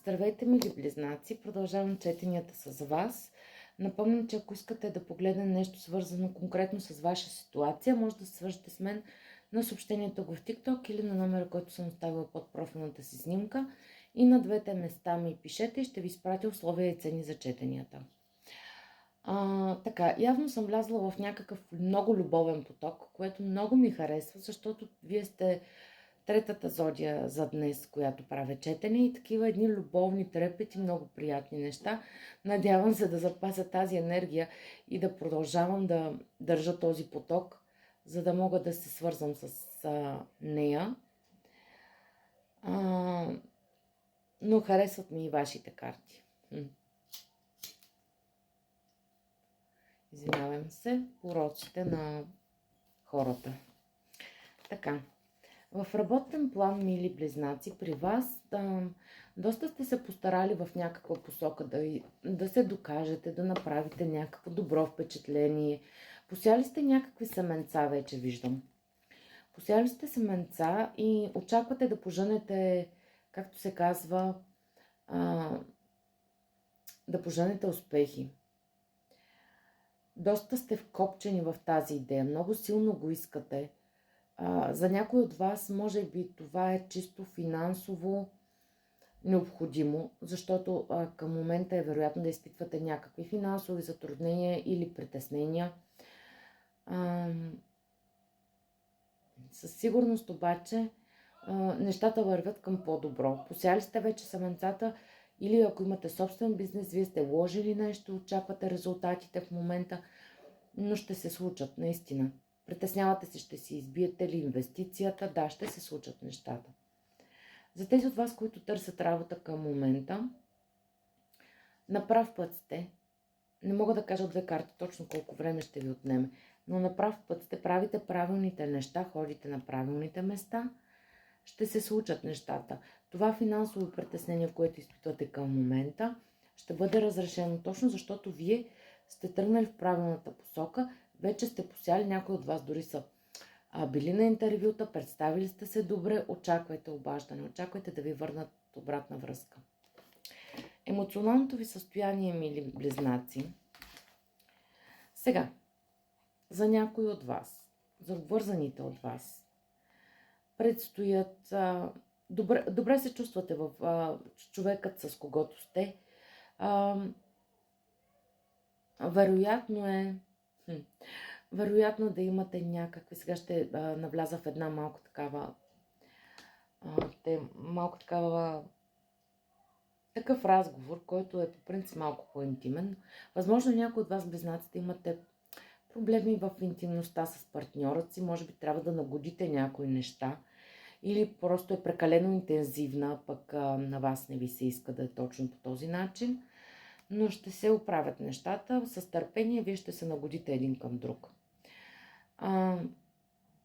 Здравейте, мили близнаци! Продължавам четенията с вас. Напомням, че ако искате да погледнете нещо свързано конкретно с ваша ситуация, може да се свържете с мен на съобщението го в TikTok или на номера, който съм оставила под профилната си снимка. И на двете места ми пишете и ще ви изпратя условия и цени за четенията. Така, явно съм влязла в някакъв много любовен поток, което много ми харесва, защото вие сте третата зодия за днес, която правя четене, и такива едни любовни трепети, много приятни неща. Надявам се да запася тази енергия и да продължавам да държа този поток, за да мога да се свързвам с нея. Но харесват ми и вашите карти. Извинявам се, пороците на хората. Така. В работен план, мили близнаци, при вас доста сте се постарали в някаква посока да се докажете, да направите някакво добро впечатление. Посяли сте някакви семенца, вече виждам. Посяли сте семенца и очаквате да поженете, както се казва, да поженете успехи. Доста сте вкопчени в тази идея, много силно го искате. За някой от вас, може би, това е чисто финансово необходимо, защото към момента е вероятно да изпитвате някакви финансови затруднения или притеснения. Със сигурност обаче нещата вървят към по-добро. Посяли сте вече семенцата или ако имате собствен бизнес, вие сте вложили нещо, очаквате резултатите в момента, но ще се случат наистина. Притеснявате се, ще си избиете ли инвестицията? Да, ще се случат нещата. За тези от вас, които търсят работа към момента, на прав път сте. Не мога да кажа от две карти точно колко време ще ви отнеме, но на прав път сте, правите правилните неща, ходите на правилните места, ще се случат нещата. Това финансово притеснение, което изпитвате към момента, ще бъде разрешено точно защото вие сте тръгнали в правилната посока. Вече сте посяли, някои от вас дори са били на интервюта, представили сте се добре, очаквайте обаждане, очаквайте да ви върнат обратна връзка. Емоционалното ви състояние, мили близнаци. Сега, за някои от вас, за обвързаните от вас, предстоят... Добре се чувствате в човекът, с когото сте. Вероятно да имате някакви... Сега ще навляза в една малко такава... такъв разговор, който е по принцип малко по-интимен. Възможно някой от вас, близнаците, имате проблеми в интимността с партньорът си. Може би трябва да нагодите някои неща. Или просто е прекалено интензивна, пък на вас не ви се иска да е точно по този начин. Но ще се оправят нещата. С търпение вие ще се нагодите един към друг.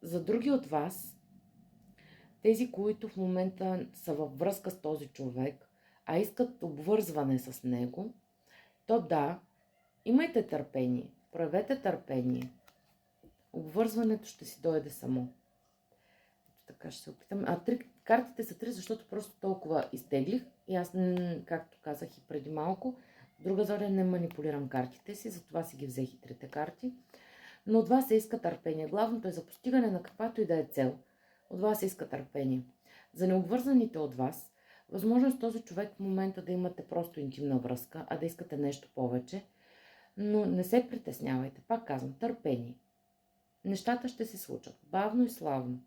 За други от вас, тези, които в момента са във връзка с този човек, а искат обвързване с него, то да, имайте търпение, проявете търпение. Обвързването ще си дойде само. Така ще се опитам. Картите са 3, защото просто толкова изтеглих. И аз, както казах и преди малко, друга зодия не манипулирам картите си, затова си ги взех и 3 карти. Но от вас се иска търпение. Главното е за постигане на каквато и да е цел. От вас се иска търпение. За необвързаните от вас, възможно с този човек в момента да имате просто интимна връзка, а да искате нещо повече. Но не се притеснявайте. Пак казвам, търпение. Нещата ще се случат. Бавно и славно.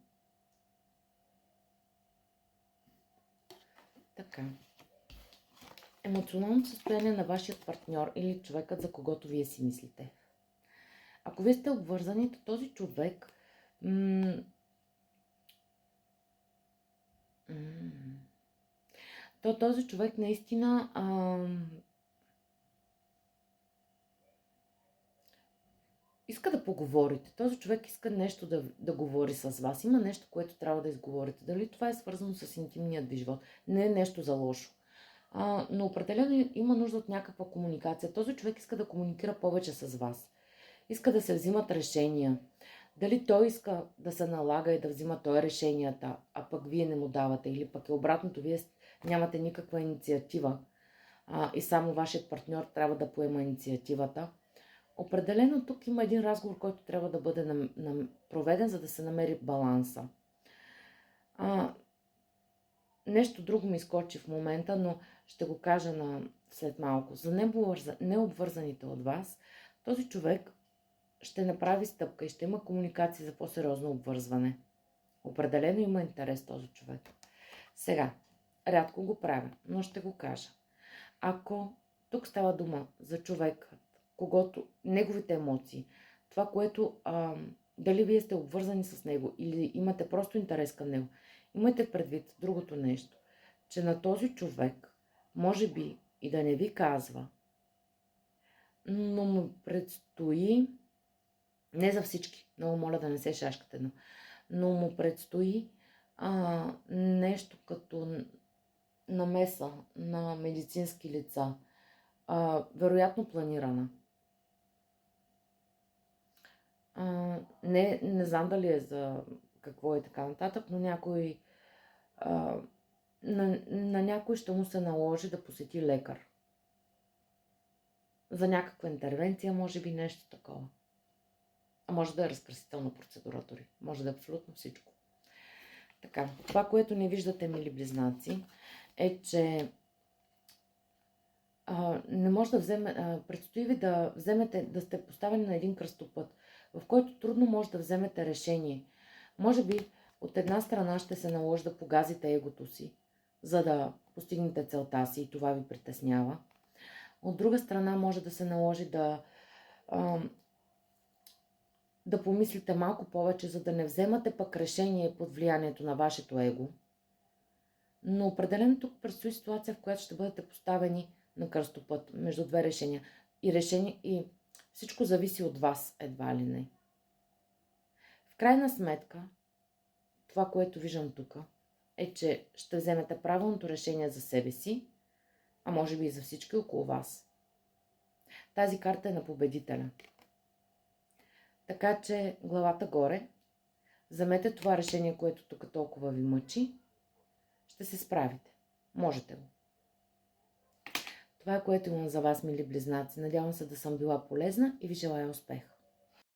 Така. Емоционалното състояние на вашия партньор или човекът, за когото вие си мислите. Ако вие сте обвързани, то този човек този човек наистина иска да поговорите. Този човек иска нещо да говори с вас. Има нещо, което трябва да изговорите. Дали това е свързано с интимният ви живот? Не е нещо за лошо. Но определено има нужда от някаква комуникация. Този човек иска да комуникира повече с вас. Иска да се взимат решения. Дали той иска да се налага и да взима той решенията, а пък вие не му давате, или пък е обратното, вие нямате никаква инициатива и само вашият партньор трябва да поема инициативата. Определено тук има един разговор, който трябва да бъде проведен, за да се намери баланса. Нещо друго ми изкочи в момента, но ще го кажа след малко. За необвързаните от вас, този човек ще направи стъпка и ще има комуникация за по-сериозно обвързване. Определено има интерес този човек. Сега, рядко го правя, но ще го кажа. Ако тук става дума за човек, когото неговите емоции, това, което дали вие сте обвързани с него или имате просто интерес към него, имайте предвид другото нещо, че на този човек може би и да не ви казва, но му предстои, не за всички, много моля да не се шашкате, но му предстои нещо като намеса на медицински лица, вероятно планирана. Не знам дали е за какво е така нататък, но на някой ще му се наложи да посети лекар. За някаква интервенция, може би нещо такова. А може да е разкрасителна процедура дори. Може да е абсолютно всичко. Така, това, което не виждате, мили близнаци, е, че не може да предстои ви да вземете, да сте поставени на един кръстопът, в който трудно може да вземете решение. Може би от една страна ще се наложи да погазите егото си, за да постигнете целта си и това ви притеснява. От друга страна може да се наложи да помислите малко повече, за да не вземате пък решение под влиянието на вашето его. Но определено тук предстои ситуация, в която ще бъдете поставени на кръстопът между две решения. И всичко зависи от вас, едва ли не. В крайна сметка, това, което виждам тук, е, че ще вземете правилното решение за себе си, а може би и за всички около вас. Тази карта е на победителя. Така че главата горе, вземете това решение, което тук толкова ви мъчи, ще се справите. Можете го. Това е, което имам за вас, мили близнаци. Надявам се да съм била полезна и ви желая успех.